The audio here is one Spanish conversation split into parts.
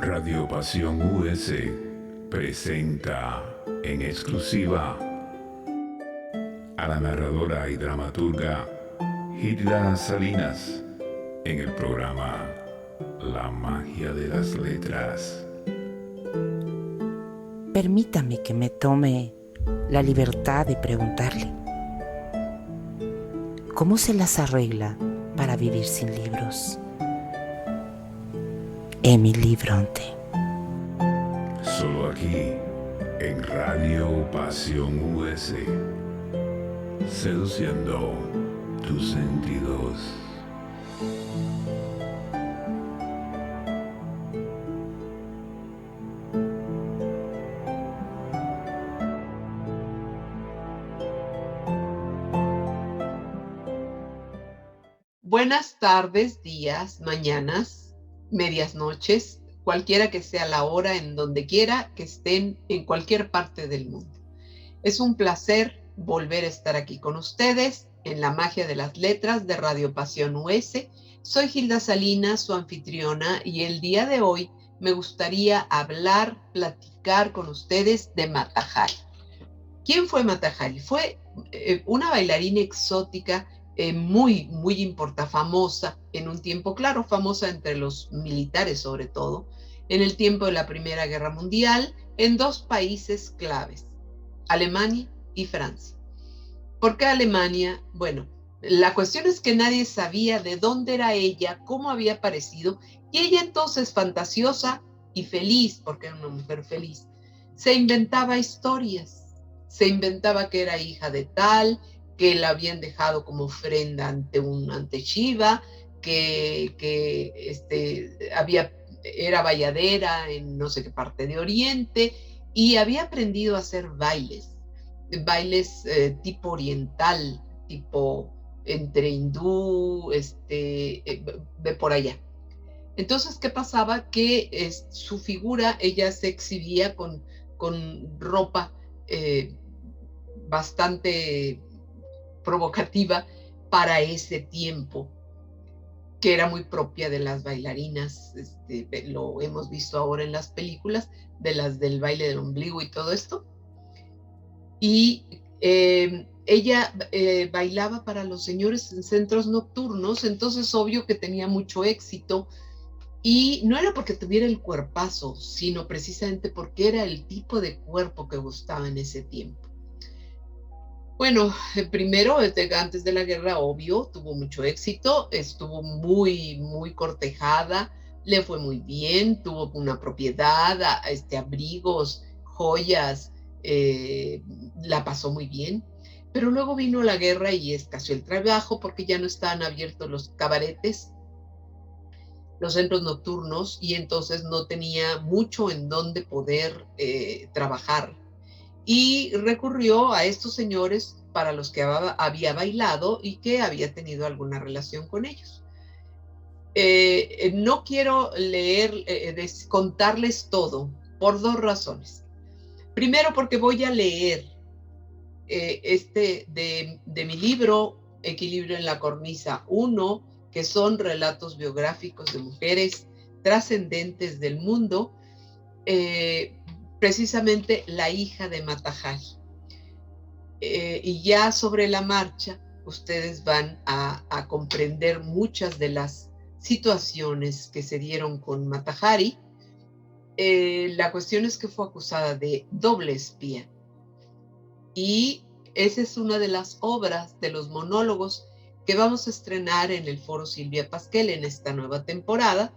Radio Pasión US presenta en exclusiva a la narradora y dramaturga Hilda Salinas en el programa La magia de las letras. Permítame que me tome la libertad de preguntarle, ¿cómo se las arregla para vivir sin libros? Emily Bronte. Solo aquí, en Radio Pasión US, seduciendo tus sentidos. Buenas tardes, días, mañanas, medias noches, cualquiera que sea la hora, en donde quiera que estén en cualquier parte del mundo. Es un placer volver a estar aquí con ustedes en La magia de las letras de Radio Pasión US. Soy Hilda Salinas, su anfitriona, y el día de hoy me gustaría platicar con ustedes de Mata Hari. ¿Quién fue Mata Hari? Fue una bailarina exótica muy famosa en un tiempo, claro, famosa entre los militares sobre todo, en el tiempo de la Primera Guerra Mundial, en dos países claves, Alemania y Francia. ¿Por qué Alemania? Bueno, la cuestión es que nadie sabía de dónde era ella, cómo había aparecido, y ella entonces, fantasiosa y feliz, porque era una mujer feliz, se inventaba historias, se inventaba que era hija de tal, que la habían dejado como ofrenda ante Shiva, que era valladera en no sé qué parte de Oriente, y había aprendido a hacer bailes tipo oriental, tipo entre hindú, de por allá. Entonces, ¿qué pasaba? Que su figura, ella se exhibía con ropa bastante provocativa para ese tiempo, que era muy propia de las bailarinas, lo hemos visto ahora en las películas, de las del baile del ombligo y todo esto. Y ella bailaba para los señores en centros nocturnos, entonces obvio que tenía mucho éxito, y no era porque tuviera el cuerpazo, sino precisamente porque era el tipo de cuerpo que gustaba en ese tiempo. Bueno, primero, antes de la guerra, obvio, tuvo mucho éxito, estuvo muy cortejada, le fue muy bien, tuvo una propiedad, abrigos, joyas, la pasó muy bien. Pero luego vino la guerra y escaseó el trabajo porque ya no estaban abiertos los cabaretes, los centros nocturnos, y entonces no tenía mucho en donde poder trabajar. Y recurrió a estos señores para los que había bailado y que había tenido alguna relación con ellos. No quiero contarles todo por dos razones. Primero, porque voy a leer de mi libro Equilibrio en la Cornisa 1, que son relatos biográficos de mujeres trascendentes del mundo, precisamente la hija de Mata Hari. Y ya sobre la marcha, ustedes van a comprender muchas de las situaciones que se dieron con Mata Hari. La cuestión es que fue acusada de doble espía. Y esa es una de las obras, de los monólogos que vamos a estrenar en el Foro Silvia Pasquel en esta nueva temporada.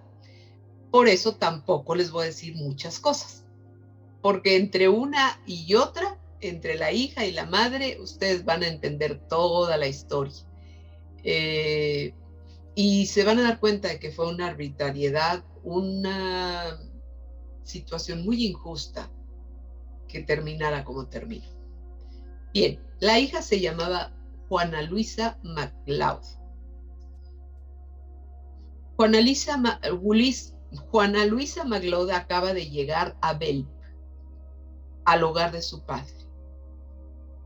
Por eso tampoco les voy a decir muchas cosas, porque entre una y otra, entre la hija y la madre, ustedes van a entender toda la historia. Y se van a dar cuenta de que fue una arbitrariedad, una situación muy injusta que terminara como terminó. Bien, la hija se llamaba Juana Luisa MacLeod. Juana Luisa MacLeod acaba de llegar a Belp, al hogar de su padre.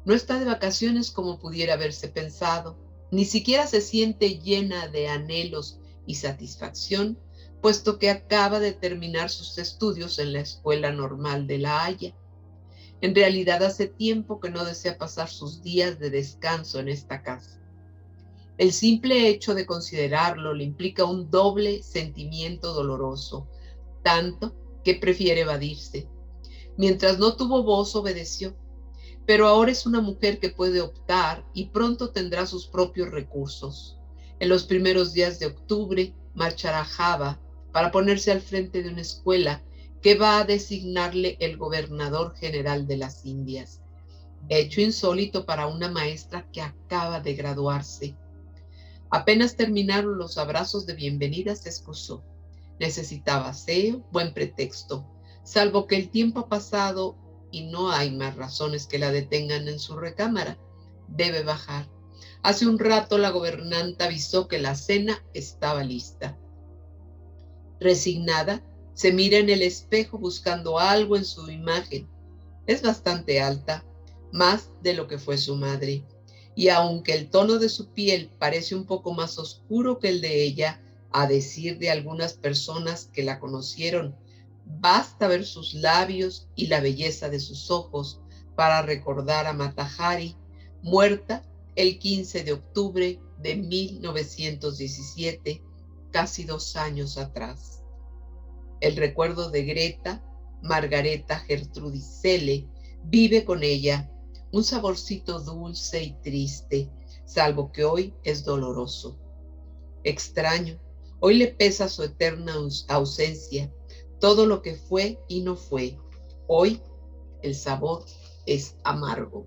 No está de vacaciones como pudiera haberse pensado, ni siquiera se siente llena de anhelos y satisfacción puesto que acaba de terminar sus estudios en la Escuela Normal de La Haya. En realidad hace tiempo que no desea pasar sus días de descanso en esta casa. El simple hecho de considerarlo le implica un doble sentimiento doloroso, tanto que prefiere evadirse. Mientras no tuvo voz, obedeció, pero ahora es una mujer que puede optar y pronto tendrá sus propios recursos. En los primeros días de octubre marchará a Java para ponerse al frente de una escuela que va a designarle el gobernador general de las Indias, hecho insólito para una maestra que acaba de graduarse. Apenas terminaron los abrazos de bienvenida, se excusó. Necesitaba aseo, buen pretexto, salvo que el tiempo ha pasado y no hay más razones que la detengan en su recámara. Debe bajar. Hace un rato la gobernanta avisó que la cena estaba lista. Resignada, se mira en el espejo buscando algo en su imagen. Es bastante alta, más de lo que fue su madre. Y aunque el tono de su piel parece un poco más oscuro que el de ella, a decir de algunas personas que la conocieron, basta ver sus labios y la belleza de sus ojos para recordar a Mata Hari, muerta el 15 de octubre de 1917, casi 2 años atrás. El recuerdo de Greta, Margareta Gertrudis Selle, vive con ella, un saborcito dulce y triste, salvo que hoy es doloroso. Extraño, hoy le pesa su eterna ausencia, todo lo que fue y no fue. Hoy el sabor es amargo.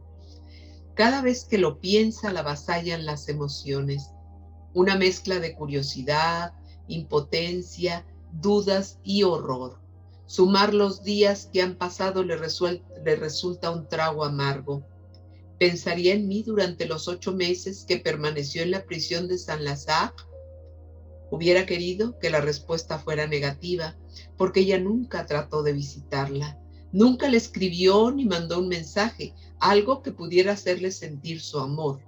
Cada vez que lo piensa, la avasallan las emociones, una mezcla de curiosidad, impotencia, dudas y horror. Sumar los días que han pasado le resulta un trago amargo. ¿Pensaría en mí durante los 8 meses que permaneció en la prisión de Saint-Lazare? Hubiera querido que la respuesta fuera negativa, porque ella nunca trató de visitarla, nunca le escribió ni mandó un mensaje, algo que pudiera hacerle sentir su amor.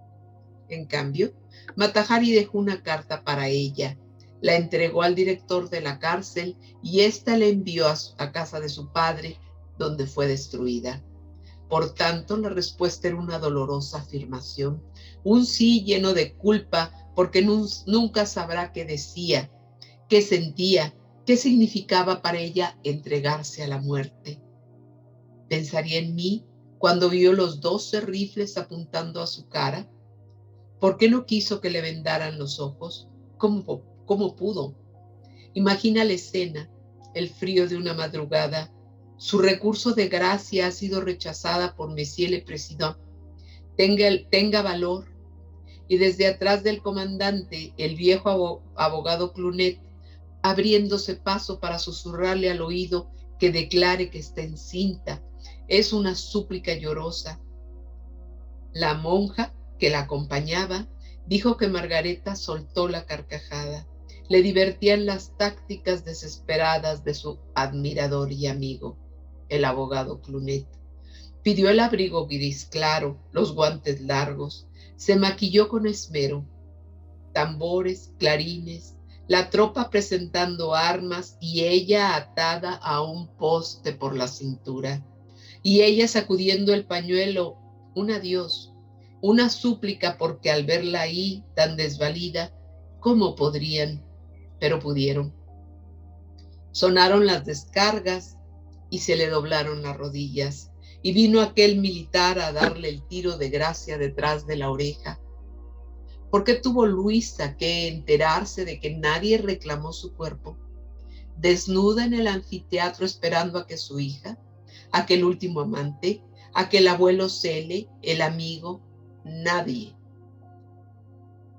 En cambio, Mata Hari dejó una carta para ella, la entregó al director de la cárcel y ésta la envió a casa de su padre, donde fue destruida. Por tanto, la respuesta era una dolorosa afirmación, un sí lleno de culpa, porque nunca sabrá qué decía, qué sentía, qué significaba para ella entregarse a la muerte. ¿Pensaría en mí cuando vio los 12 rifles apuntando a su cara? ¿Por qué no quiso que le vendaran los ojos? ¿Cómo pudo? Imagina la escena, el frío de una madrugada. Su recurso de gracia ha sido rechazada por Monsieur le Président. Tenga valor. Y desde atrás del comandante, el viejo abogado Clunet, abriéndose paso para susurrarle al oído que declare que está encinta. Es una súplica llorosa. La monja que la acompañaba dijo que Margareta soltó la carcajada. Le divertían las tácticas desesperadas de su admirador y amigo, el abogado Clunet. Pidió el abrigo gris claro, los guantes largos, se maquilló con esmero. Tambores, clarines, la tropa presentando armas y ella atada a un poste por la cintura. Y ella sacudiendo el pañuelo, un adiós, una súplica, porque al verla ahí tan desvalida, ¿cómo podrían? Pero pudieron. Sonaron las descargas y se le doblaron las rodillas, y vino aquel militar a darle el tiro de gracia detrás de la oreja. ¿Por qué tuvo Luisa que enterarse de que nadie reclamó su cuerpo? Desnuda en el anfiteatro esperando a que su hija, aquel último amante, aquel abuelo Selle, el amigo, nadie.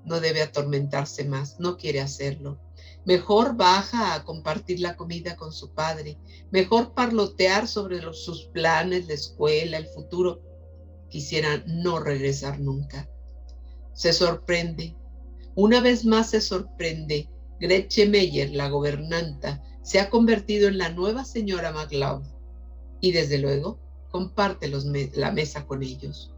No debe atormentarse más, no quiere hacerlo. Mejor baja a compartir la comida con su padre, mejor parlotear sobre sus planes, la escuela, el futuro. Quisiera no regresar nunca. Se sorprende, una vez más se sorprende. Gretchen Meyer, la gobernanta, se ha convertido en la nueva señora MacLeod y desde luego comparte la mesa con ellos.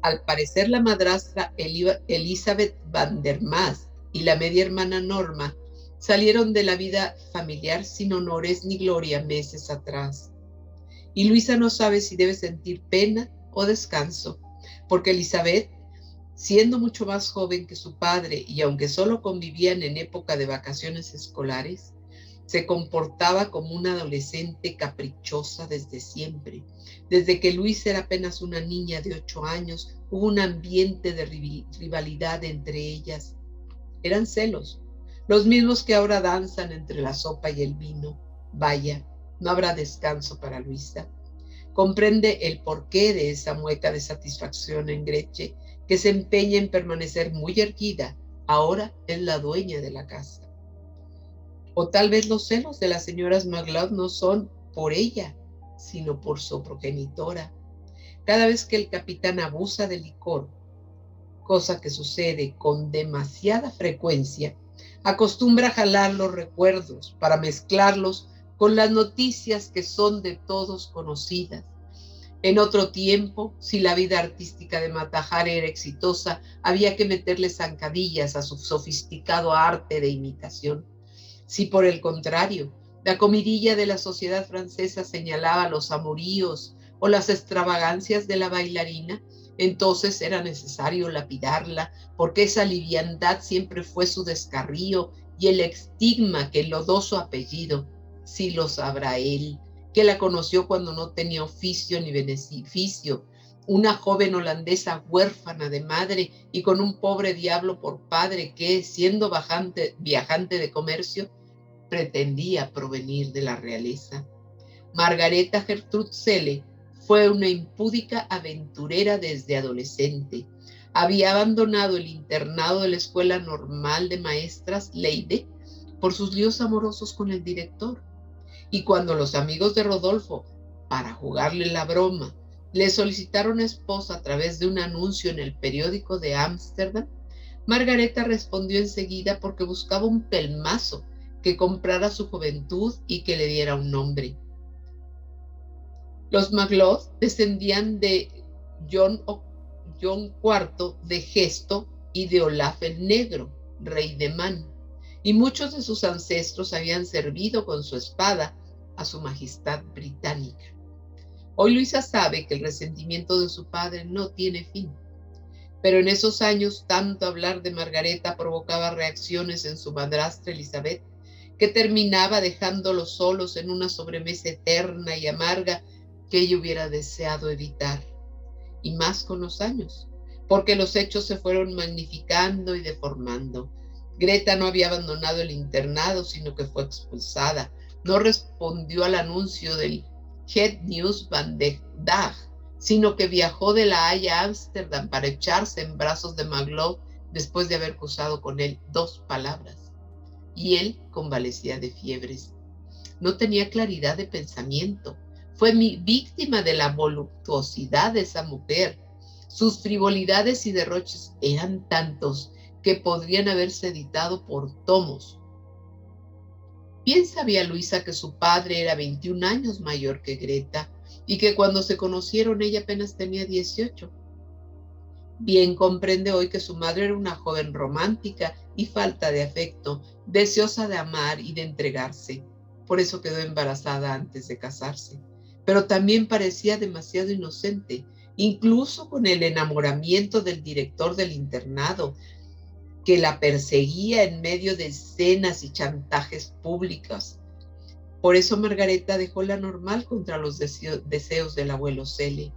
Al parecer la madrastra Elizabeth van der Mast y la media hermana Norma Salieron de la vida familiar sin honores ni gloria meses atrás. Y Luisa no sabe si debe sentir pena o descanso, porque Elizabeth, siendo mucho más joven que su padre y aunque solo convivían en época de vacaciones escolares, se comportaba como una adolescente caprichosa desde siempre. Desde que Luisa era apenas una niña de 8 años, hubo un ambiente de rivalidad entre ellas. Eran celos, los mismos que ahora danzan entre la sopa y el vino. Vaya, no habrá descanso para Luisa. Comprende el porqué de esa mueca de satisfacción en Gretchen, que se empeña en permanecer muy erguida. Ahora es la dueña de la casa. O tal vez los celos de las señoras MacLeod no son por ella, sino por su progenitora. Cada vez que el capitán abusa del licor, cosa que sucede con demasiada frecuencia, acostumbra a jalar los recuerdos para mezclarlos con las noticias que son de todos conocidas. En otro tiempo, si la vida artística de Matahari era exitosa, había que meterle zancadillas a su sofisticado arte de imitación. Si por el contrario, la comidilla de la sociedad francesa señalaba los amoríos o las extravagancias de la bailarina, entonces era necesario lapidarla, porque esa liviandad siempre fue su descarrío y el estigma que enlodó su apellido. Sí lo sabrá él, que la conoció cuando no tenía oficio ni beneficio, una joven holandesa huérfana de madre y con un pobre diablo por padre que, siendo viajante de comercio, pretendía provenir de la realeza. Margareta Gertrude Celle fue una impúdica aventurera desde adolescente. Había abandonado el internado de la Escuela Normal de Maestras Leyde por sus líos amorosos con el director. Y cuando los amigos de Rodolfo, para jugarle la broma, le solicitaron esposa a través de un anuncio en el periódico de Ámsterdam, Margareta respondió enseguida porque buscaba un pelmazo que comprara su juventud y que le diera un nombre. Los MacLeod descendían de John IV de Gesto y de Olaf el Negro, rey de Man, y muchos de sus ancestros habían servido con su espada a su majestad británica. Hoy Luisa sabe que el resentimiento de su padre no tiene fin, pero en esos años tanto hablar de Margareta provocaba reacciones en su madrastra Elizabeth, que terminaba dejándolos solos en una sobremesa eterna y amarga que ella hubiera deseado evitar. Y más con los años, porque los hechos se fueron magnificando y deformando. Greta no había abandonado el internado, sino que fue expulsada. No respondió al anuncio del Het Nieuws van de Dag, sino que viajó de La Haya a Ámsterdam para echarse en brazos de MacLeod después de haber cruzado con él 2 palabras. Y él convalecía de fiebres. No tenía claridad de pensamiento. Fue víctima de la voluptuosidad de esa mujer. Sus frivolidades y derroches eran tantos que podrían haberse editado por tomos. Bien sabía Luisa que su padre era 21 años mayor que Greta y que cuando se conocieron ella apenas tenía 18. Bien comprende hoy que su madre era una joven romántica y falta de afecto, deseosa de amar y de entregarse. Por eso quedó embarazada antes de casarse. Pero también parecía demasiado inocente, incluso con el enamoramiento del director del internado, que la perseguía en medio de escenas y chantajes públicos. Por eso Margareta dejó la normal contra los deseos del abuelo Celle.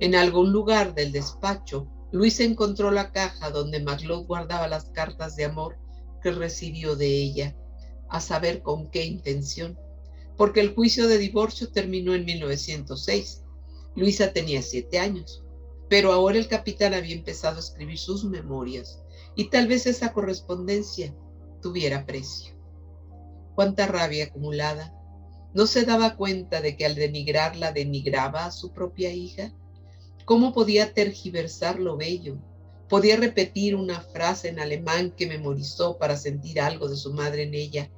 En algún lugar del despacho, Luis encontró la caja donde MacLeod guardaba las cartas de amor que recibió de ella, a saber con qué intención, porque el juicio de divorcio terminó en 1906. Luisa tenía 7 años, pero ahora el capitán había empezado a escribir sus memorias y tal vez esa correspondencia tuviera precio. Cuánta rabia acumulada. ¿No se daba cuenta de que al denigrarla denigraba a su propia hija? ¿Cómo podía tergiversar lo bello? Podía repetir una frase en alemán que memorizó para sentir algo de su madre en ella.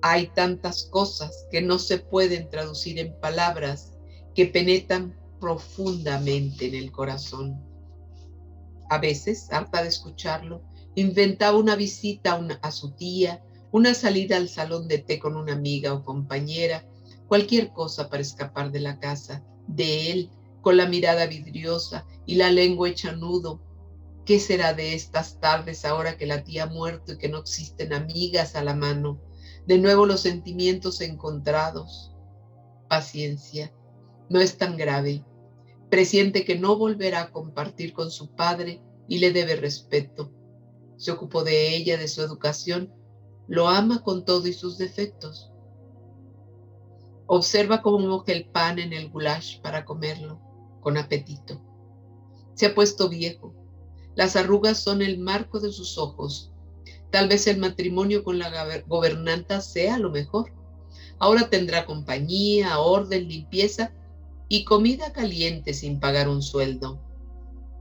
Hay tantas cosas que no se pueden traducir en palabras que penetran profundamente en el corazón. A veces, harta de escucharlo, Inventaba una visita a su tía, una salida al salón de té con una amiga o compañera, cualquier cosa para escapar de la casa, de él, con la mirada vidriosa y la lengua hecha nudo. ¿Qué será de estas tardes ahora que la tía ha muerto y que no existen amigas a la mano? De nuevo los sentimientos encontrados. Paciencia, no es tan grave. Presiente que no volverá a compartir con su padre y le debe respeto. Se ocupó de ella, de su educación, lo ama con todo y sus defectos. Observa cómo moja el pan en el goulash para comerlo, con apetito. Se ha puesto viejo. Las arrugas son el marco de sus ojos. Tal vez el matrimonio con la gobernanta sea lo mejor. Ahora tendrá compañía, orden, limpieza y comida caliente sin pagar un sueldo.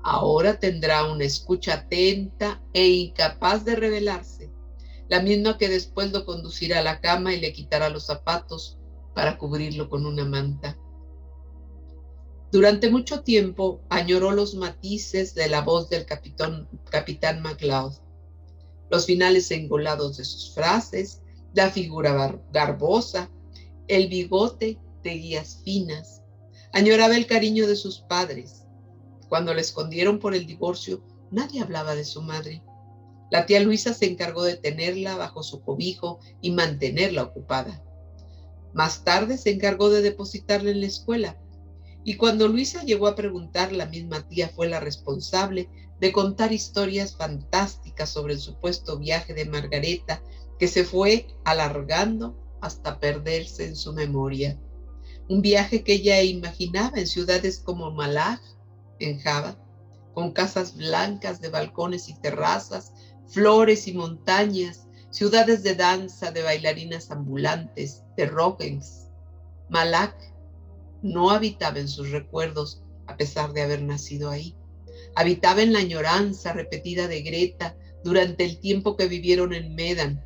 Ahora tendrá una escucha atenta e incapaz de rebelarse, la misma que después lo conducirá a la cama y le quitará los zapatos para cubrirlo con una manta. Durante mucho tiempo añoró los matices de la voz del capitán MacLeod, los finales engolados de sus frases, la figura garbosa, el bigote de guías finas. Añoraba el cariño de sus padres. Cuando le escondieron por el divorcio, nadie hablaba de su madre. La tía Luisa se encargó de tenerla bajo su cobijo y mantenerla ocupada. Más tarde se encargó de depositarla en la escuela. Y cuando Luisa llegó a preguntar, la misma tía fue la responsable de contar historias fantásticas sobre el supuesto viaje de Margareta, que se fue alargando hasta perderse en su memoria. Un viaje que ella imaginaba en ciudades como Malaj, en Java, con casas blancas de balcones y terrazas, flores y montañas, ciudades de danza, de bailarinas ambulantes, de rogens. Malaj no habitaba en sus recuerdos, a pesar de haber nacido ahí. Habitaba en la añoranza repetida de Greta durante el tiempo que vivieron en Medan,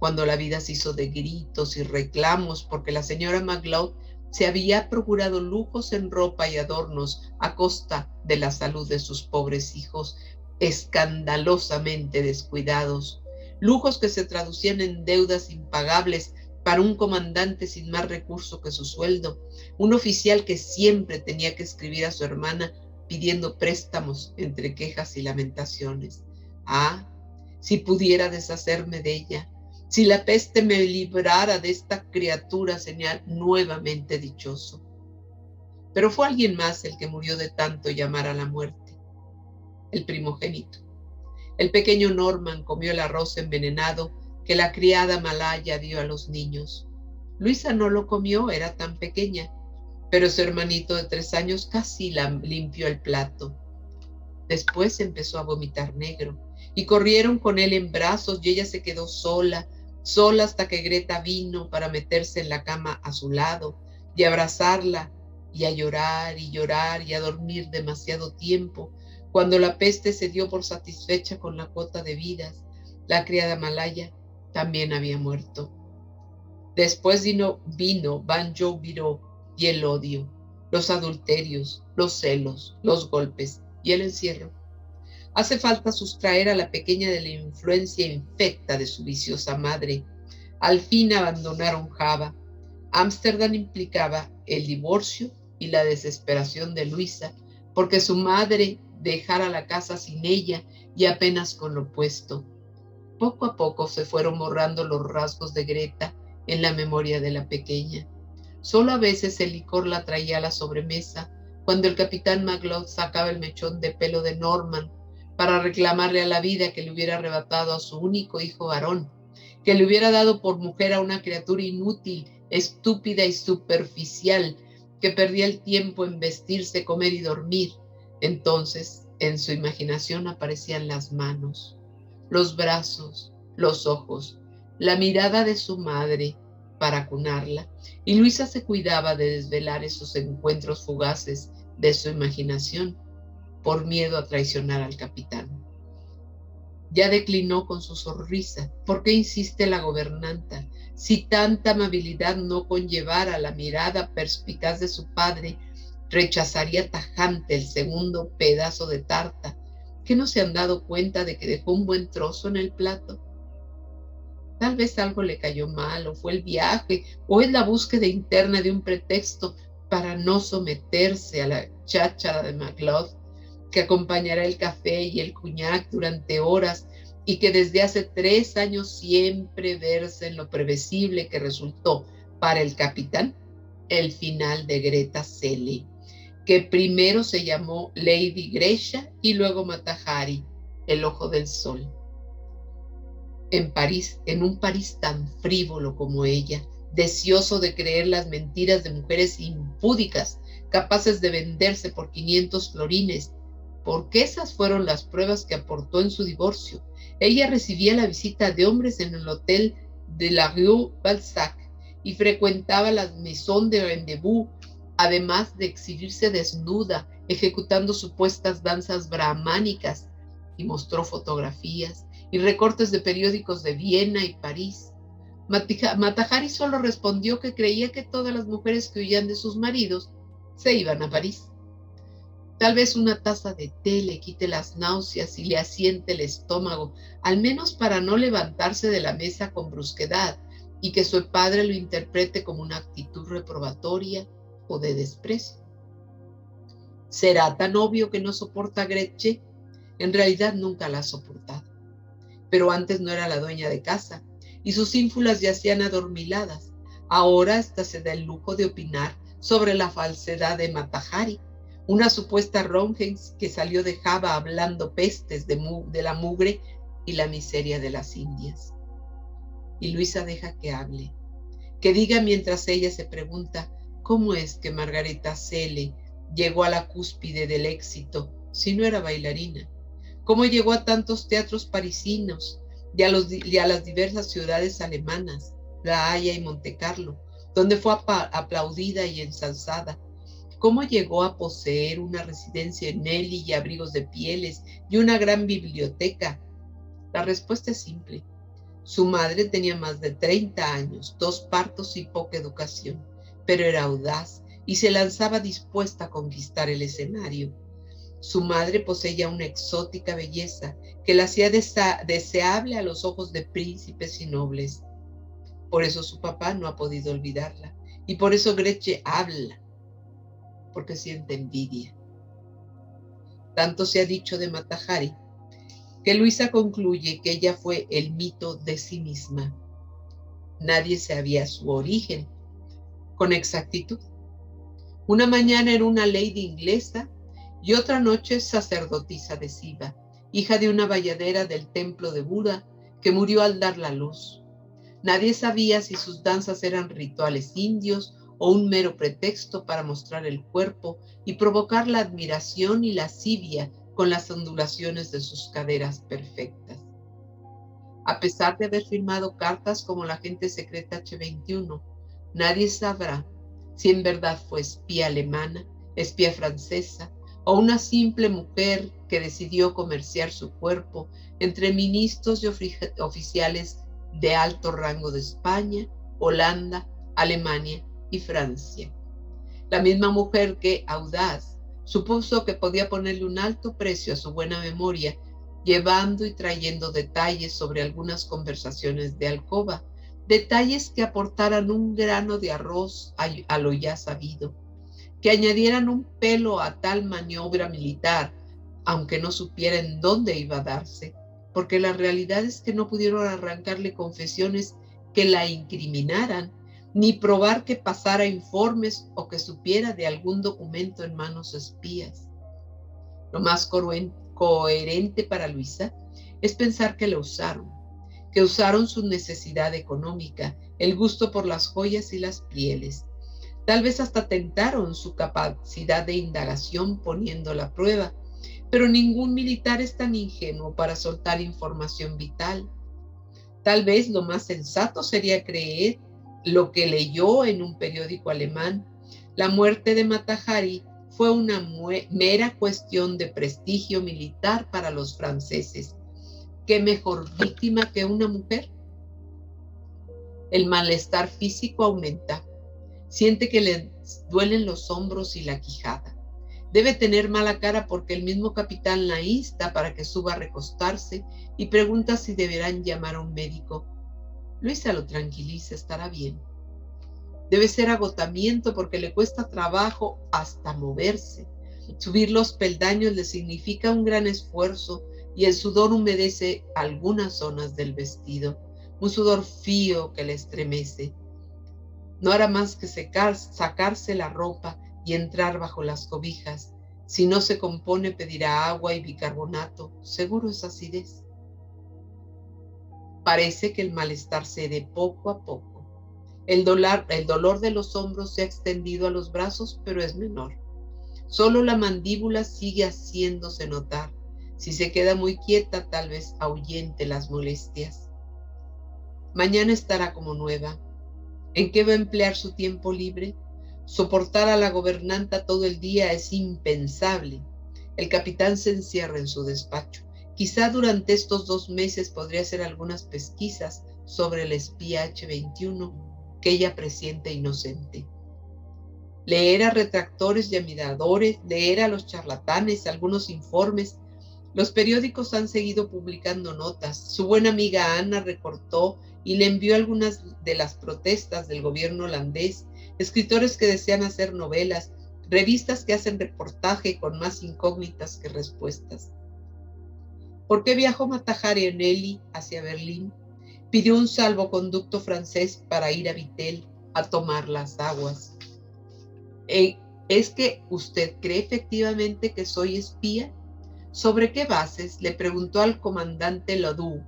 cuando la vida se hizo de gritos y reclamos porque la señora MacLeod se había procurado lujos en ropa y adornos a costa de la salud de sus pobres hijos, escandalosamente descuidados, lujos que se traducían en deudas impagables para un comandante sin más recurso que su sueldo, un oficial que siempre tenía que escribir a su hermana pidiendo préstamos entre quejas y lamentaciones. Ah, si pudiera deshacerme de ella, si la peste me librara de esta criatura, sería nuevamente dichoso. Pero fue alguien más el que murió de tanto llamar a la muerte, el primogénito. El pequeño Norman comió el arroz envenenado que la criada malaya dio a los niños. Luisa no lo comió, era tan pequeña, pero su hermanito de 3 años casi limpió el plato. Después empezó a vomitar negro y corrieron con él en brazos y ella se quedó sola hasta que Greta vino para meterse en la cama a su lado y abrazarla y a llorar y llorar y a dormir demasiado tiempo. Cuando la peste se dio por satisfecha con la cuota de vidas, la criada malaya también había muerto. Después vino Banjo Viró y el odio, los adulterios, los celos, los golpes y el encierro. Hace falta sustraer a la pequeña de la influencia infecta de su viciosa madre. Al fin abandonaron Java. Ámsterdam implicaba el divorcio y la desesperación de Luisa, porque su madre dejara la casa sin ella y apenas con lo puesto. Poco a poco se fueron borrando los rasgos de Greta en la memoria de la pequeña. Solo a veces el licor la traía a la sobremesa, cuando el capitán MacLeod sacaba el mechón de pelo de Norman para reclamarle a la vida que le hubiera arrebatado a su único hijo varón, que le hubiera dado por mujer a una criatura inútil, estúpida y superficial, que perdía el tiempo en vestirse, comer y dormir. Entonces, en su imaginación aparecían las manos, los brazos, los ojos, la mirada de su madre para acunarla, y Luisa se cuidaba de desvelar esos encuentros fugaces de su imaginación por miedo a traicionar al capitán. Ya declinó con su sonrisa. ¿Por qué insiste la gobernanta? Si tanta amabilidad no conllevara la mirada perspicaz de su padre, rechazaría tajante el segundo pedazo de tarta ¿Qué no se han dado cuenta de que dejó un buen trozo en el plato? Tal vez algo le cayó mal, o fue el viaje, o es la búsqueda interna de un pretexto para no someterse a la cháchara de MacLeod, que acompañará el café y el coñac durante horas y que desde hace 3 años siempre versa en lo previsible que resultó para el capitán el final de Greta Selle, que primero se llamó Lady Grecia y luego Mata Hari, el ojo del sol. En París, en un París tan frívolo como ella, deseoso de creer las mentiras de mujeres impúdicas, capaces de venderse por 500 florines, porque esas fueron las pruebas que aportó en su divorcio. Ella recibía la visita de hombres en el hotel de la Rue Balzac y frecuentaba las maisons de rendezvous, además de exhibirse desnuda, ejecutando supuestas danzas brahmánicas, y mostró fotografías y recortes de periódicos de Viena y París. Mata Hari solo respondió que creía que todas las mujeres que huían de sus maridos se iban a París. Tal vez una taza de té le quite las náuseas y le asiente el estómago, al menos para no levantarse de la mesa con brusquedad y que su padre lo interprete como una actitud reprobatoria o de desprecio. ¿Será tan obvio que no soporta a Gretchen? En realidad nunca la ha soportado. Pero antes no era la dueña de casa y sus ínfulas yacían adormiladas. Ahora hasta se da el lujo de opinar sobre la falsedad de Mata Hari, una supuesta Rongens que salió de Java hablando pestes de la mugre y la miseria de las Indias. Y Luisa deja que hable, que diga mientras ella se pregunta cómo es que Margareta Selle llegó a la cúspide del éxito si no era bailarina, cómo llegó a tantos teatros parisinos y a las diversas ciudades alemanas, La Haya y Montecarlo, donde fue aplaudida y ensalzada. ¿Cómo llegó a poseer una residencia en Nelly y abrigos de pieles y una gran biblioteca? La respuesta es simple. Su madre tenía más de 30 años, 2 partos y poca educación, pero era audaz y se lanzaba dispuesta a conquistar el escenario. Su madre poseía una exótica belleza que la hacía deseable a los ojos de príncipes y nobles. Por eso su papá no ha podido olvidarla y por eso Gretchen habla, porque siente envidia. Tanto se ha dicho de Mata Hari que Luisa concluye que ella fue el mito de sí misma. Nadie sabía su origen con exactitud. Una mañana era una lady inglesa y otra noche sacerdotisa de Siva, hija de una valladera del templo de Buda que murió al dar la luz. Nadie sabía si sus danzas eran rituales indios o un mero pretexto para mostrar el cuerpo y provocar la admiración y lascivia con las ondulaciones de sus caderas perfectas. A pesar de haber firmado cartas como la agente secreta H21, nadie sabrá si en verdad fue espía alemana, espía francesa o una simple mujer que decidió comerciar su cuerpo entre ministros y oficiales de alto rango de España, Holanda, Alemania y Francia. La misma mujer que, audaz, supuso que podía ponerle un alto precio a su buena memoria, llevando y trayendo detalles sobre algunas conversaciones de alcoba, detalles que aportaran un grano de arroz a lo ya sabido, que añadieran un pelo a tal maniobra militar, aunque no supiera en dónde iba a darse, porque la realidad es que no pudieron arrancarle confesiones que la incriminaran, ni probar que pasara informes o que supiera de algún documento en manos espías. Lo más coherente para Luisa es pensar que la usaron, que usaron su necesidad económica, el gusto por las joyas y las pieles. Tal vez hasta tentaron su capacidad de indagación poniéndola a prueba, pero ningún militar es tan ingenuo para soltar información vital. Tal vez lo más sensato sería creer lo que leyó en un periódico alemán. La muerte de Mata Hari fue una mera cuestión de prestigio militar para los franceses. ¿Qué mejor víctima que una mujer? El malestar físico aumenta. Siente que le duelen los hombros y la quijada. Debe tener mala cara porque el mismo capitán la insta para que suba a recostarse y pregunta si deberán llamar a un médico. Luisa lo tranquiliza, estará bien. Debe ser agotamiento porque le cuesta trabajo hasta moverse. Subir los peldaños le significa un gran esfuerzo y el sudor humedece algunas zonas del vestido, un sudor frío que le estremece. No hará más que sacarse la ropa y entrar bajo las cobijas. Si no se compone, pedirá agua y bicarbonato. Seguro es acidez. Parece que el malestar cede poco a poco. El dolor de los hombros se ha extendido a los brazos, pero es menor. Solo la mandíbula sigue haciéndose notar. Si se queda muy quieta, tal vez ahuyente las molestias. Mañana estará como nueva. ¿En qué va a emplear su tiempo libre? Soportar a la gobernanta todo el día es impensable. El capitán se encierra en su despacho. Quizá durante estos 2 meses podría hacer algunas pesquisas sobre el espía H-21 que ella presiente inocente. Leer a retractores y admiradores, leer a los charlatanes, algunos informes. Los periódicos han seguido publicando notas. Su buena amiga Ana recortó y le envió algunas de las protestas del gobierno holandés, escritores que desean hacer novelas, revistas que hacen reportaje con más incógnitas que respuestas. ¿Por qué viajó Mata-Hari en Nelly hacia Berlín? Pidió un salvoconducto francés para ir a Vittel a tomar las aguas. ¿Es que usted cree efectivamente que soy espía? ¿Sobre qué bases? Le preguntó al comandante Ledoux,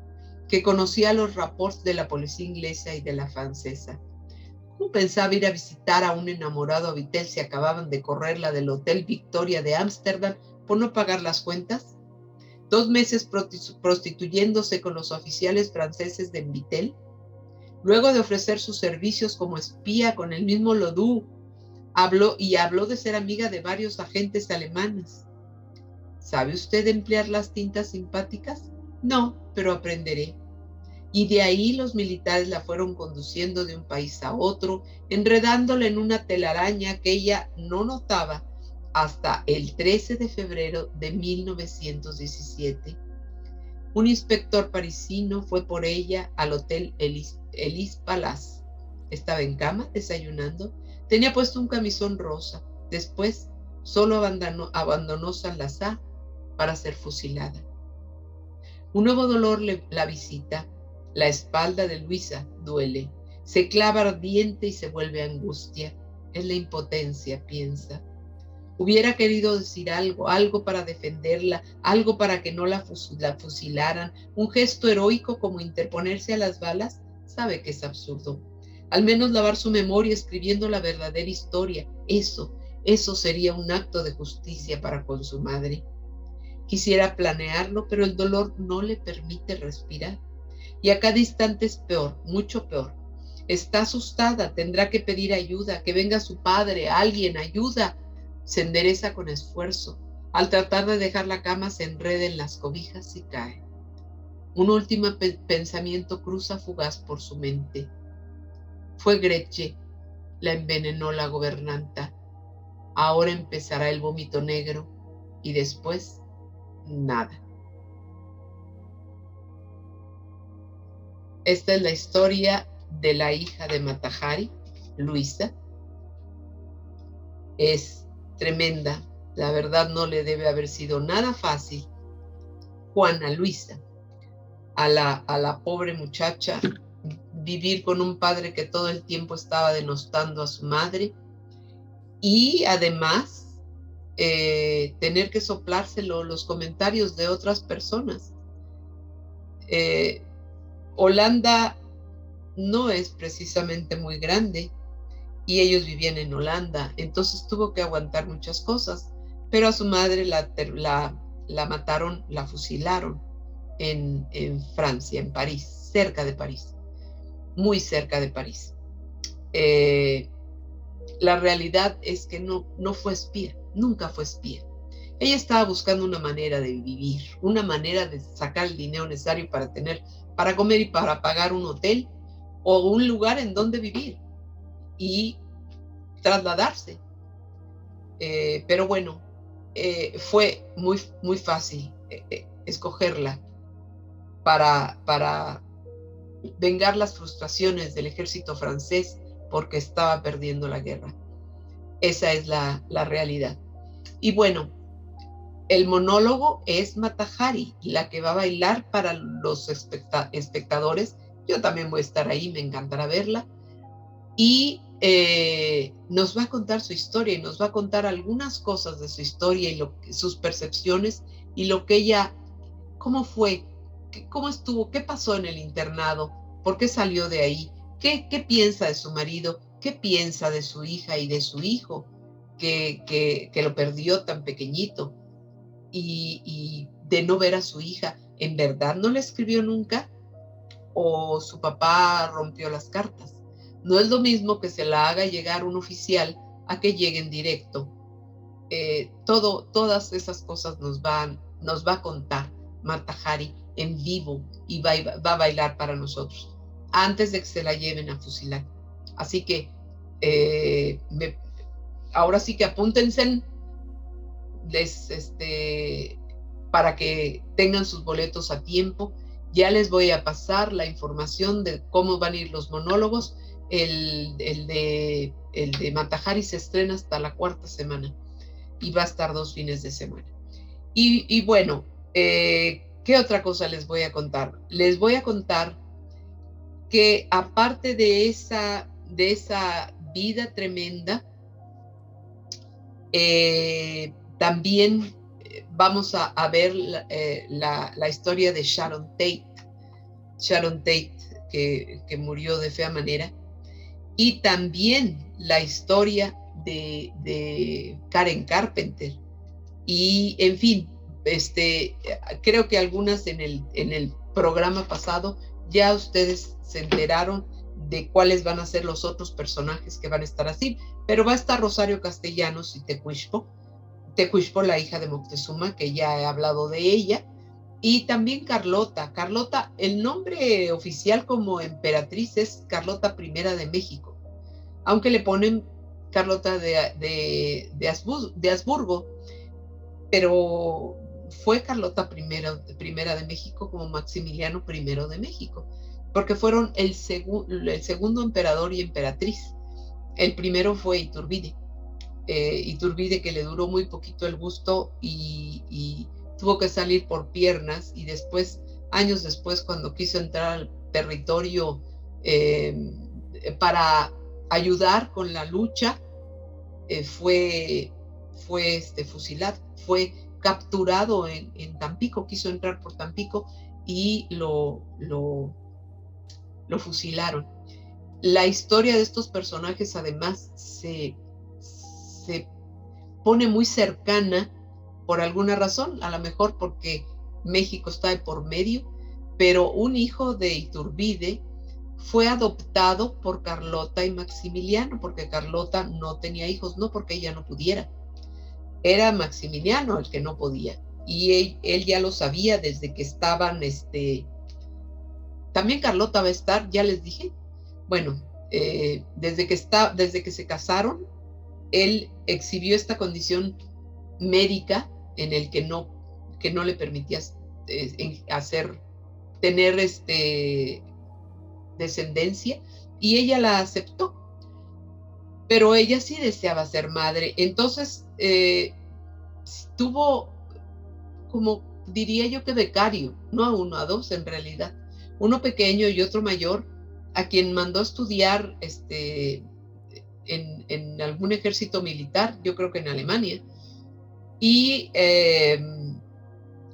que conocía los reportes de la policía inglesa y de la francesa. ¿Cómo pensaba ir a visitar a un enamorado a Vittel si acababan de correrla del Hotel Victoria de Ámsterdam por no pagar las cuentas? 2 meses prostituyéndose con los oficiales franceses de Vittel. Luego de ofrecer sus servicios como espía con el mismo Ledoux, habló de ser amiga de varios agentes alemanes. ¿Sabe usted emplear las tintas simpáticas? No, pero aprenderé. Y de ahí los militares la fueron conduciendo de un país a otro, enredándola en una telaraña que ella no notaba hasta el 13 de febrero de 1917. Un inspector parisino fue por ella al Hotel Elise Palace. Estaba en cama, desayunando. Tenía puesto un camisón rosa. Después, solo abandonó Saint-Lazare para ser fusilada. Un nuevo dolor la visita. La espalda de Luisa duele. Se clava ardiente y se vuelve angustia. Es la impotencia, piensa. Hubiera querido decir algo para defenderla, algo para que no la fusilaran, un gesto heroico como interponerse a las balas. Sabe que es absurdo. Al menos lavar su memoria escribiendo la verdadera historia. Eso sería un acto de justicia para con su madre. Quisiera planearlo, pero el dolor no le permite respirar. Y a cada instante es peor, mucho peor. Está asustada, tendrá que pedir ayuda, que venga su padre, alguien, ayuda. Se endereza con esfuerzo. Al tratar de dejar la cama se enreda en las cobijas y cae. Un último pensamiento cruza fugaz por su mente. Fue Gretchen, la envenenó la gobernanta. Ahora empezará el vómito negro y después nada. Esta es la historia de la hija de Mata-Hari, Luisa. Es tremenda. La verdad no le debe haber sido nada fácil. Juana Luisa, a la pobre muchacha, vivir con un padre que todo el tiempo estaba denostando a su madre y además tener que soplárselo los comentarios de otras personas. Holanda no es precisamente muy grande y ellos vivían en Holanda, entonces tuvo que aguantar muchas cosas, pero a su madre la mataron, la fusilaron en Francia, en París, cerca de París, muy cerca de París. La realidad es que no fue espía, nunca fue espía. Ella estaba buscando una manera de vivir, una manera de sacar el dinero necesario para comer y para pagar un hotel o un lugar en donde vivir y trasladarse. Pero bueno, fue muy, muy fácil escogerla para vengar las frustraciones del ejército francés porque estaba perdiendo la guerra. Esa es la realidad. Y bueno, el monólogo es Mata Hari, la que va a bailar para los espectadores. Yo también voy a estar ahí, me encantará verla. Y nos va a contar su historia y nos va a contar algunas cosas de su historia y sus percepciones y lo que ella, cómo fue, cómo estuvo, qué pasó en el internado, por qué salió de ahí, qué piensa de su marido, qué piensa de su hija y de su hijo, que lo perdió tan pequeñito y de no ver a su hija. ¿En verdad no le escribió nunca? ¿O su papá rompió las cartas? No es lo mismo que se la haga llegar un oficial a que llegue en directo. Todas esas cosas nos va a contar Mata Hari en vivo y va a bailar para nosotros antes de que se la lleven a fusilar. Así que ahora sí que apúntense para que tengan sus boletos a tiempo. Ya les voy a pasar la información de cómo van a ir los monólogos. El de Mata Hari se estrena hasta la 4ª semana y va a estar 2 fines de semana. Y bueno, ¿qué otra cosa les voy a contar? Les voy a contar que aparte de esa vida tremenda, también vamos a ver la historia de Sharon Tate, que murió de fea manera, y también la historia de Karen Carpenter. Y en fin, creo que algunas en el programa pasado ya ustedes se enteraron de cuáles van a ser los otros personajes que van a estar así, pero va a estar Rosario Castellanos y Tecuixpo, la hija de Moctezuma, que ya he hablado de ella, y también Carlota, el nombre oficial como emperatriz es Carlota I de México, aunque le ponen Carlota de Habsburgo, pero fue Carlota I de México como Maximiliano I de México, porque fueron el segundo emperador y emperatriz. El primero fue Iturbide, que le duró muy poquito el gusto y tuvo que salir por piernas, y después, años después, cuando quiso entrar al territorio para ayudar con la lucha, fue fusilado, fue capturado en Tampico, quiso entrar por Tampico y lo fusilaron. La historia de estos personajes además se pone muy cercana por alguna razón, a lo mejor porque México está de por medio, pero un hijo de Iturbide fue adoptado por Carlota y Maximiliano, porque Carlota no tenía hijos, no porque ella no pudiera, era Maximiliano el que no podía, y él ya lo sabía desde que estaban, también Carlota va a estar, ya les dije, bueno, desde que se casaron, él exhibió esta condición médica en el que no le permitía tener descendencia, y ella la aceptó, pero ella sí deseaba ser madre. Entonces tuvo, como diría yo, que becario, no a uno, a dos en realidad, uno pequeño y otro mayor, a quien mandó a estudiar en algún ejército militar, yo creo que en Alemania, y que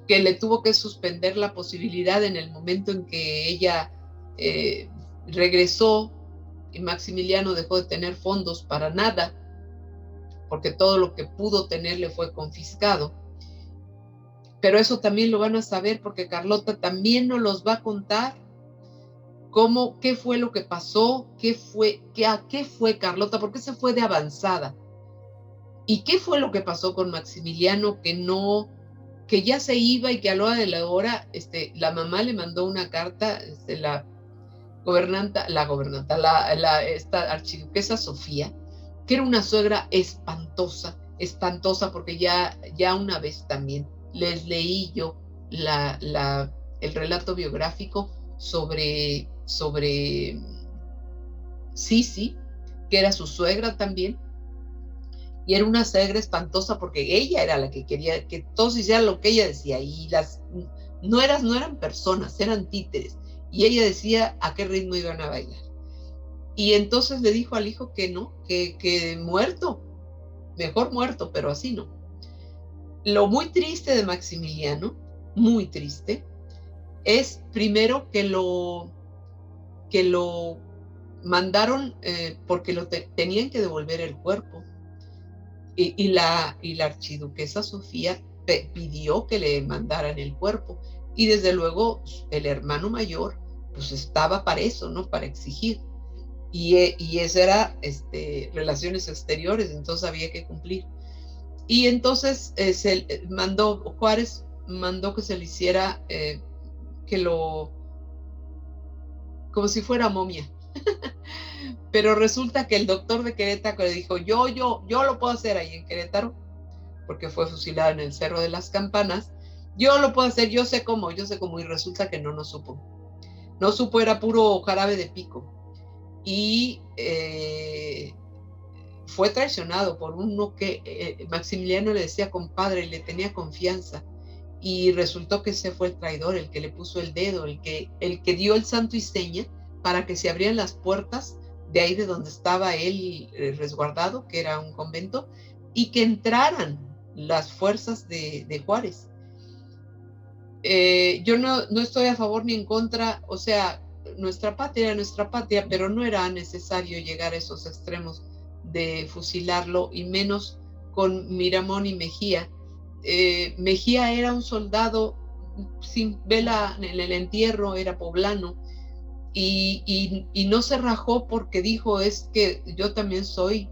le tuvo que suspender la posibilidad en el momento en que ella regresó, y Maximiliano dejó de tener fondos para nada, porque todo lo que pudo tener le fue confiscado. Pero eso también lo van a saber, porque Carlota también nos los va a contar. ¿Qué fue lo que pasó? ¿A qué fue Carlota? ¿Por qué se fue de avanzada? ¿Y qué fue lo que pasó con Maximiliano, que ya se iba, y que a la hora de la hora, la mamá le mandó una carta, esta archiduquesa Sofía, que era una suegra espantosa, espantosa, porque ya una vez también les leí yo el relato biográfico sobre Sisi, que era su suegra también, y era una suegra espantosa porque ella era la que quería que todos hicieran lo que ella decía, y las nueras no eran personas, eran títeres, y ella decía a qué ritmo iban a bailar. Y entonces le dijo al hijo que no, que muerto, mejor muerto, pero así no. Lo muy triste de Maximiliano, muy triste, es primero que lo mandaron porque tenían que devolver el cuerpo. Y la archiduquesa Sofía pidió que le mandaran el cuerpo. Y desde luego el hermano mayor pues estaba para eso, ¿no? Para exigir. Y eso era relaciones exteriores, entonces había que cumplir. Y entonces Juárez mandó que se le hiciera como si fuera momia. Pero resulta que el doctor de Querétaro le dijo, yo lo puedo hacer ahí en Querétaro, porque fue fusilado en el Cerro de las Campanas, yo lo puedo hacer, yo sé cómo, y resulta que no supo, era puro jarabe de pico, y fue traicionado por uno que Maximiliano le decía compadre, y le tenía confianza, y resultó que ese fue el traidor, el que le puso el dedo, el que dio el santo y seña para que se abrieran las puertas de ahí de donde estaba él resguardado, que era un convento, y que entraran las fuerzas de Juárez. Yo no estoy a favor ni en contra, o sea, nuestra patria era nuestra patria, pero no era necesario llegar a esos extremos de fusilarlo, y menos con Miramón y Mejía. Mejía era un soldado sin vela en el entierro, era poblano, y no se rajó porque dijo, es que yo también soy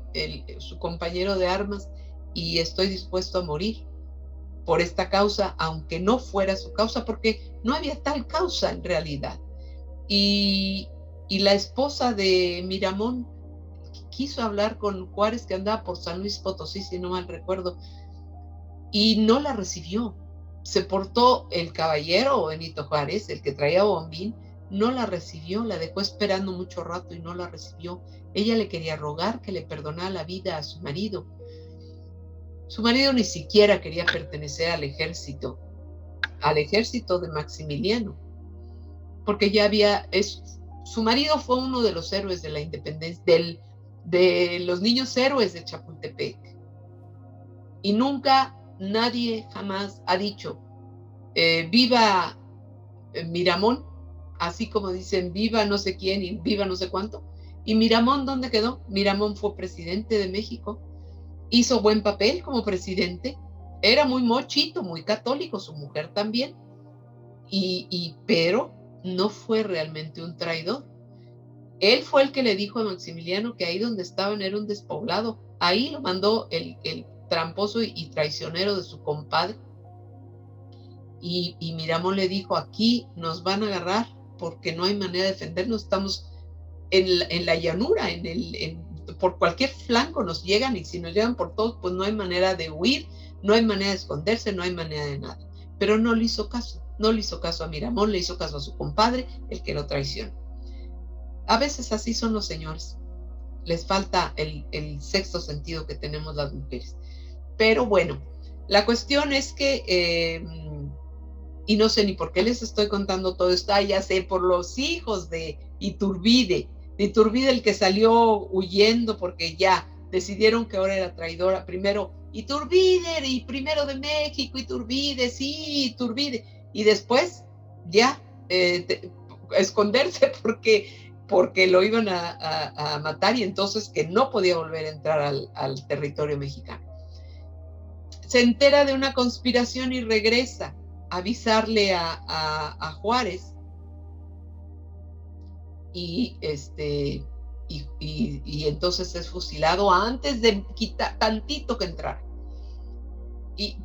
su compañero de armas y estoy dispuesto a morir por esta causa, aunque no fuera su causa, porque no había tal causa en realidad. Y la esposa de Miramón quiso hablar con Juárez, que andaba por San Luis Potosí, si no mal recuerdo, y no la recibió. Se portó el caballero Benito Juárez, el que traía bombín, no la recibió, la dejó esperando mucho rato y no la recibió. Ella le quería rogar que le perdonara la vida a su marido. Su marido ni siquiera quería pertenecer al ejército de Maximiliano, porque ya su marido fue uno de los héroes de la independencia, de los niños héroes de Chapultepec, y nunca, nadie jamás ha dicho viva Miramón, así como dicen viva no sé quién y viva no sé cuánto. ¿Y Miramón dónde quedó? Miramón fue presidente de México, hizo buen papel como presidente, era muy mochito, muy católico, su mujer también, pero no fue realmente un traidor. Él fue el que le dijo a Maximiliano que ahí donde estaban era un despoblado, ahí lo mandó el tramposo y traicionero de su compadre, y Miramón le dijo, aquí nos van a agarrar porque no hay manera de defendernos, estamos en la llanura, por cualquier flanco nos llegan, y si nos llegan por todos, pues no hay manera de huir, no hay manera de esconderse, no hay manera de nada. Pero no le hizo caso a Miramón, le hizo caso a su compadre, el que lo traicionó. A veces así son los señores, les falta el sexto sentido que tenemos las mujeres. Pero bueno, la cuestión es que y no sé ni por qué les estoy contando todo esto, ya sé, por los hijos de Iturbide, el que salió huyendo porque ya decidieron que ahora era traidora. Primero Iturbide, y primero de México, Iturbide, sí, Iturbide, y después ya esconderse porque lo iban a matar, y entonces que no podía volver a entrar al territorio mexicano. Se entera de una conspiración y regresa a avisarle a Juárez, y entonces es fusilado antes de quitar tantito que entrar.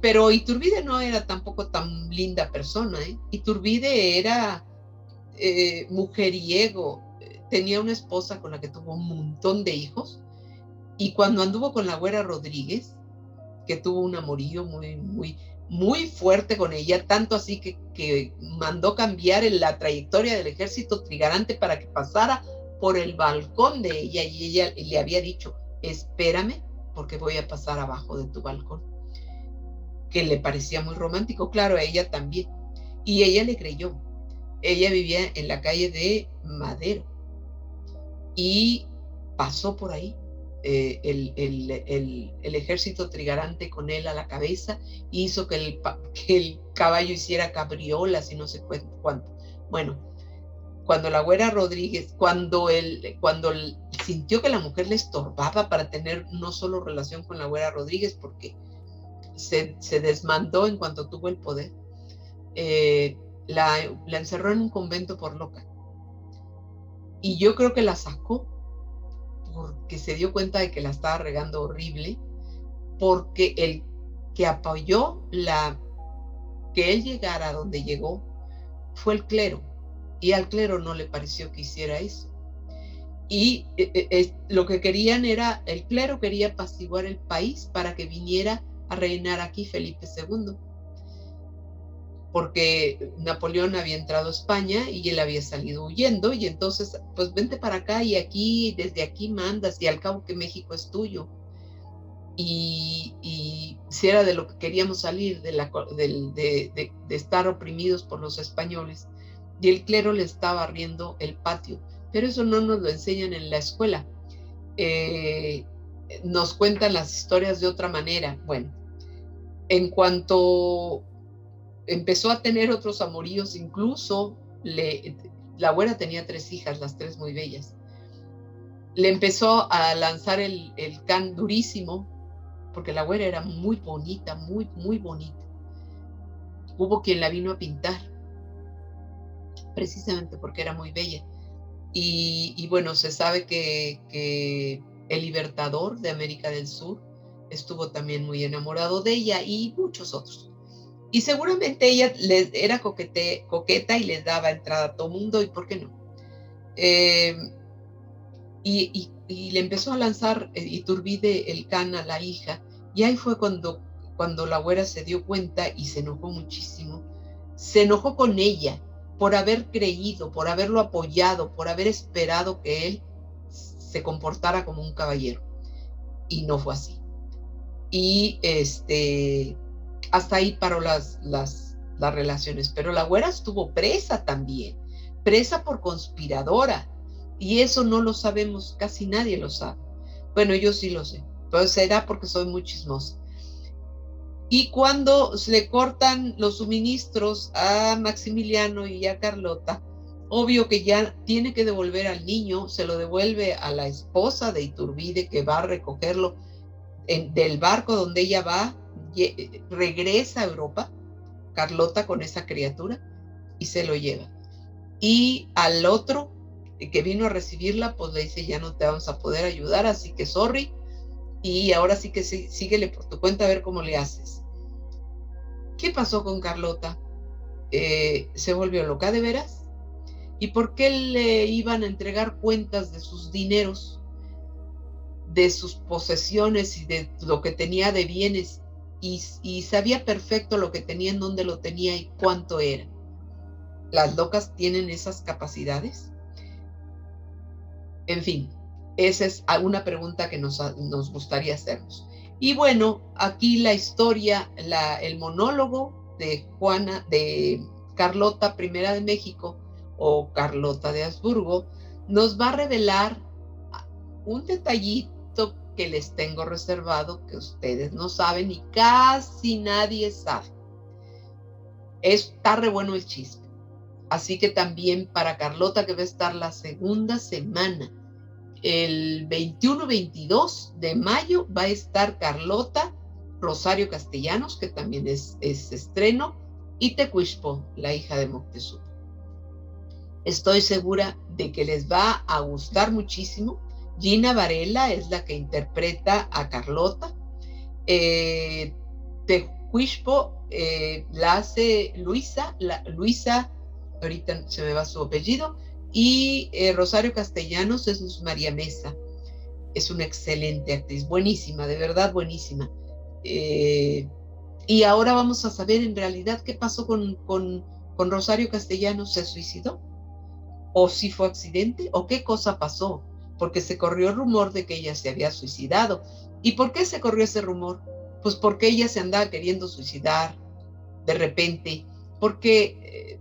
Pero Iturbide no era tampoco tan linda persona, Iturbide era mujeriego, tenía una esposa con la que tuvo un montón de hijos, y cuando anduvo con la Güera Rodríguez, que tuvo un amorío muy fuerte con ella, tanto así que mandó cambiar la trayectoria del ejército trigarante para que pasara por el balcón de ella, y ella le había dicho, espérame porque voy a pasar abajo de tu balcón, que le parecía muy romántico, claro, a ella también, y ella le creyó. Ella vivía en la calle de Madero y pasó por ahí el ejército trigarante con él a la cabeza, hizo que el caballo hiciera cabriolas y no sé cuánto. Bueno, cuando la güera Rodríguez, cuando sintió que la mujer le estorbaba para tener no solo relación con la güera Rodríguez, porque se desmandó en cuanto tuvo el poder, la encerró en un convento por loca. Y yo creo que la sacó porque se dio cuenta de que la estaba regando horrible, porque el que apoyó que él llegara a donde llegó fue el clero, y al clero no le pareció que hiciera eso. Y lo que querían era, el clero quería apaciguar el país para que viniera a reinar aquí Felipe II, porque Napoleón había entrado a España y él había salido huyendo, y entonces, pues vente para acá y aquí, desde aquí mandas, y al cabo que México es tuyo. Y si era de lo que queríamos salir, de estar oprimidos por los españoles, y el clero le estaba barriendo el patio, pero eso no nos lo enseñan en la escuela. Nos cuentan las historias de otra manera. Bueno, en cuanto empezó a tener otros amoríos, incluso la güera tenía 3 hijas, las 3 muy bellas. Le empezó a lanzar el can durísimo, porque la güera era muy bonita, muy bonita. Hubo quien la vino a pintar, precisamente porque era muy bella. Y bueno, se sabe que el Libertador de América del Sur estuvo también muy enamorado de ella, y muchos otros. Y seguramente ella era coqueta y les daba entrada a todo mundo, y por qué no. Y le empezó a lanzar Iturbide el can a la hija, y ahí fue cuando la güera se dio cuenta y se enojó muchísimo. Se enojó con ella por haber creído, por haberlo apoyado, por haber esperado que él se comportara como un caballero, y no fue así. Y hasta ahí paró las relaciones, pero la güera estuvo presa también, presa por conspiradora, y eso no lo sabemos, casi nadie lo sabe. Bueno, yo sí lo sé, pero será porque soy muy chismosa. Y cuando le cortan los suministros a Maximiliano y a Carlota, obvio que ya tiene que devolver al niño, se lo devuelve a la esposa de Iturbide, que va a recogerlo del barco donde ella va, regresa a Europa, Carlota, con esa criatura, y se lo lleva. Y al otro que vino a recibirla, pues le dice, ya no te vamos a poder ayudar, así que sorry, y ahora sí que síguele por tu cuenta a ver cómo le haces. ¿Qué pasó con Carlota? ¿Se volvió loca de veras? ¿Y por qué le iban a entregar cuentas de sus dineros, de sus posesiones y de lo que tenía de bienes? Y sabía perfecto lo que tenía, en dónde lo tenía y cuánto era. ¿Las locas tienen esas capacidades? En fin, esa es una pregunta que nos gustaría hacernos. Y bueno, aquí la historia, el monólogo de Carlota I de México, o Carlota de Habsburgo, nos va a revelar un detallito que les tengo reservado, que ustedes no saben y casi nadie sabe. Está re bueno el chisme. Así que también para Carlota, que va a estar la segunda semana, el 21-22 de mayo, va a estar Carlota, Rosario Castellanos, que también es estreno, y Tecuixpo, la hija de Moctezuma. Estoy segura de que les va a gustar muchísimo. Gina Varela es la que interpreta a Carlota. Tecuixpo la hace Luisa, ahorita se me va su apellido, y Rosario Castellanos es María Mesa. Es una excelente actriz, buenísima, de verdad buenísima. Y ahora vamos a saber en realidad qué pasó con Rosario Castellanos. ¿Se suicidó? ¿O si fue accidente? ¿O qué cosa pasó? Porque se corrió el rumor de que ella se había suicidado. ¿Y por qué se corrió ese rumor? Pues porque ella se andaba queriendo suicidar de repente, porque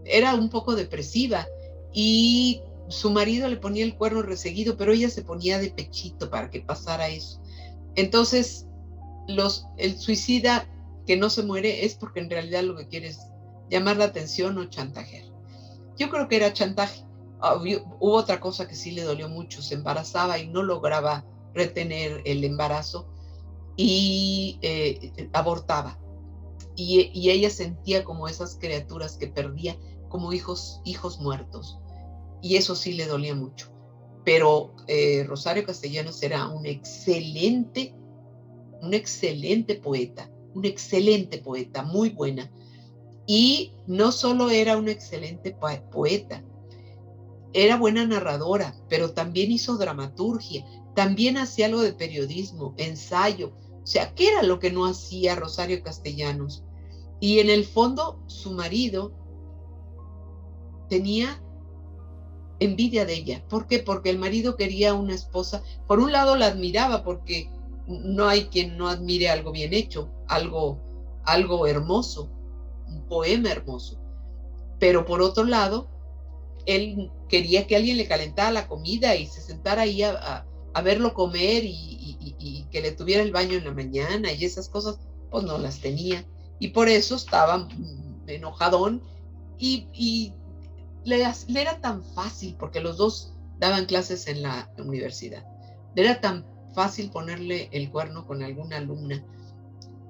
era un poco depresiva y su marido le ponía el cuerno reseguido, pero ella se ponía de pechito para que pasara eso. Entonces, el suicida que no se muere es porque en realidad lo que quiere es llamar la atención o chantajear. Yo creo que era chantaje. Hubo otra cosa que sí le dolió mucho, se embarazaba y no lograba retener el embarazo y abortaba. Y ella sentía como esas criaturas que perdía, como hijos muertos. Y eso sí le dolía mucho. Pero Rosario Castellanos era un excelente poeta, muy buena. Y no solo era una excelente poeta, era buena narradora, pero también hizo dramaturgia, también hacía algo de periodismo, ensayo. O sea, ¿qué era lo que no hacía Rosario Castellanos? Y en el fondo, su marido tenía envidia de ella. ¿Por qué? Porque el marido quería una esposa. Por un lado la admiraba, porque no hay quien no admire algo bien hecho, algo hermoso, un poema hermoso. Pero por otro lado, él quería que alguien le calentara la comida y se sentara ahí a verlo comer y que le tuviera el baño en la mañana y esas cosas, pues no las tenía. Y por eso estaba enojadón y le era tan fácil, porque los dos daban clases en la universidad, le era tan fácil ponerle el cuerno con alguna alumna.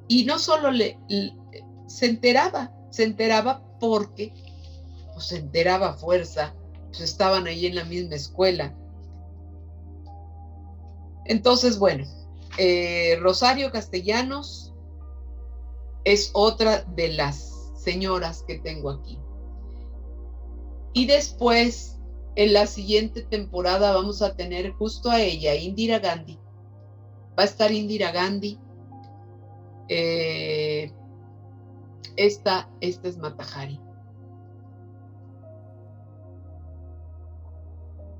Y no solo se enteraba porque pues se enteraba a fuerza, pues estaban ahí en la misma escuela. Entonces, bueno, Rosario Castellanos es otra de las señoras que tengo aquí. Y después, en la siguiente temporada, vamos a tener justo a ella, Indira Gandhi. Va a estar Indira Gandhi. Esta es Mata Hari.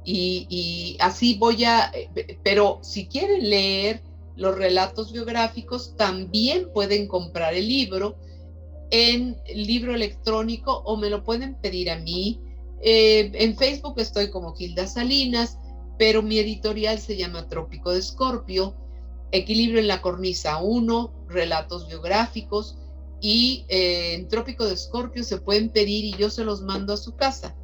Y así pero si quieren leer los relatos biográficos, también pueden comprar el libro en libro electrónico o me lo pueden pedir a mí. En Facebook estoy como Hilda Salinas, pero mi editorial se llama Trópico de Escorpio, Equilibrio en la Cornisa 1, relatos biográficos, y en Trópico de Escorpio se pueden pedir y yo se los mando a su casa.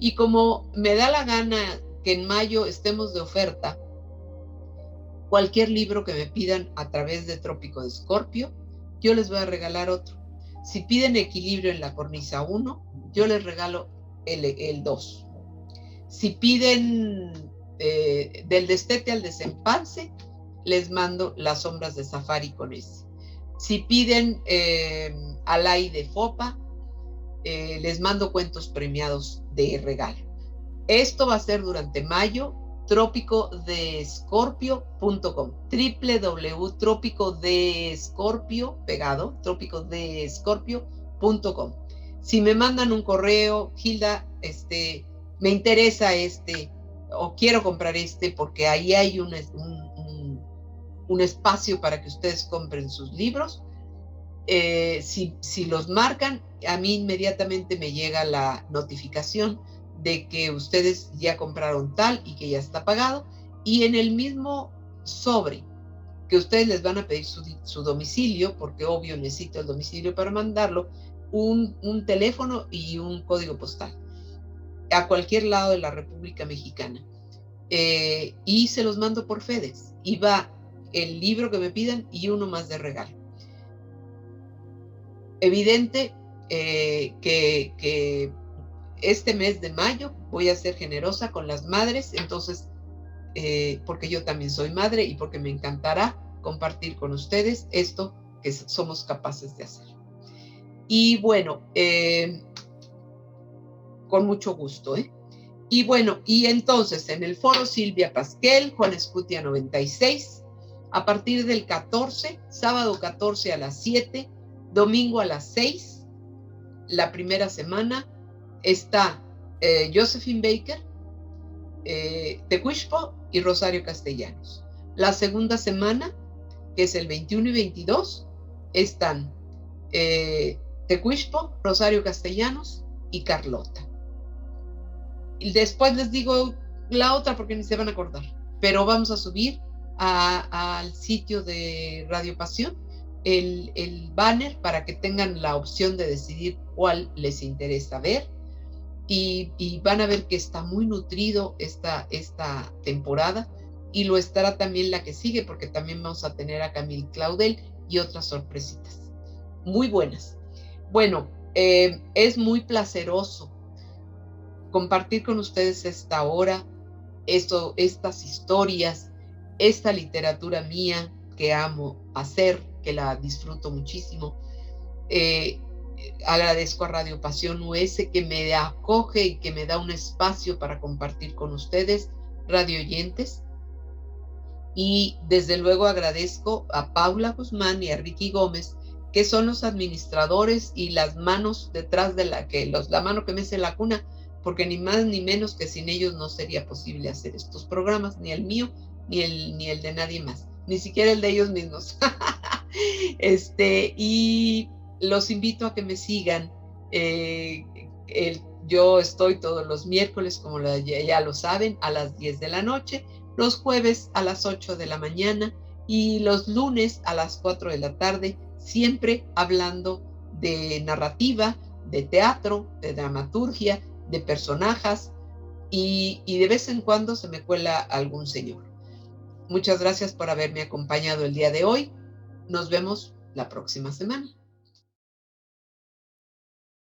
Y como me da la gana que en mayo estemos de oferta, cualquier libro que me pidan a través de Trópico de Escorpio, yo les voy a regalar otro. Si piden Equilibrio en la Cornisa 1, yo les regalo el 2. Si piden Del Destete al Desempance, les mando Las Sombras de Safari con ese. Si piden Alay de Fopa, les mando Cuentos Premiados de regalo. Esto va a ser durante mayo. tropicodescorpio.com, www.tropicodescorpio, pegado, tropicodescorpio.com. Si me mandan un correo, Hilda, me interesa o quiero comprar porque ahí hay un espacio para que ustedes compren sus libros. Si los marcan, a mí inmediatamente me llega la notificación de que ustedes ya compraron tal y que ya está pagado, y en el mismo sobre que ustedes les van a pedir su domicilio, porque obvio necesito el domicilio para mandarlo, un teléfono y un código postal a cualquier lado de la República Mexicana, y se los mando por FedEx, y va el libro que me pidan y uno más de regalo. Evidente que este mes de mayo voy a ser generosa con las madres, entonces, porque yo también soy madre y porque me encantará compartir con ustedes esto que somos capaces de hacer. Y bueno, con mucho gusto, Y bueno, y entonces en el foro Silvia Pasquel, Juan Escutia 96, A partir del 14, sábado 14 a las 7, domingo a las 6, la primera semana está Josephine Baker, Tecuixpo y Rosario Castellanos. La segunda semana, que es el 21 y 22, están Tecuixpo, Rosario Castellanos y Carlota. Y después les digo la otra porque ni se van a acordar, pero vamos a subir al sitio de Radio Pasión el banner para que tengan la opción de decidir cuál les interesa ver, y van a ver que está muy nutrido esta temporada, y lo estará también la que sigue, porque también vamos a tener a Camille Claudel y otras sorpresitas muy buenas. Bueno, es muy placeroso compartir con ustedes esta hora, estas historias, esta literatura mía que amo hacer, que la disfruto muchísimo. Agradezco a Radio Pasión US que me acoge y que me da un espacio para compartir con ustedes, radio oyentes. Y desde luego agradezco a Paula Guzmán y a Ricky Gómez, que son los administradores y las manos detrás de la mano que mece la cuna, porque ni más ni menos que sin ellos no sería posible hacer estos programas, ni el mío, ni el de nadie más, ni siquiera el de ellos mismos. Y los invito a que me sigan. Yo estoy todos los miércoles, como ya lo saben, a las 10 de la noche, los jueves a las 8 de la mañana y los lunes a las 4 de la tarde, siempre hablando de narrativa, de teatro, de dramaturgia, de personajes, y de vez en cuando se me cuela algún señor. Muchas gracias por haberme acompañado el día de hoy. Nos vemos la próxima semana.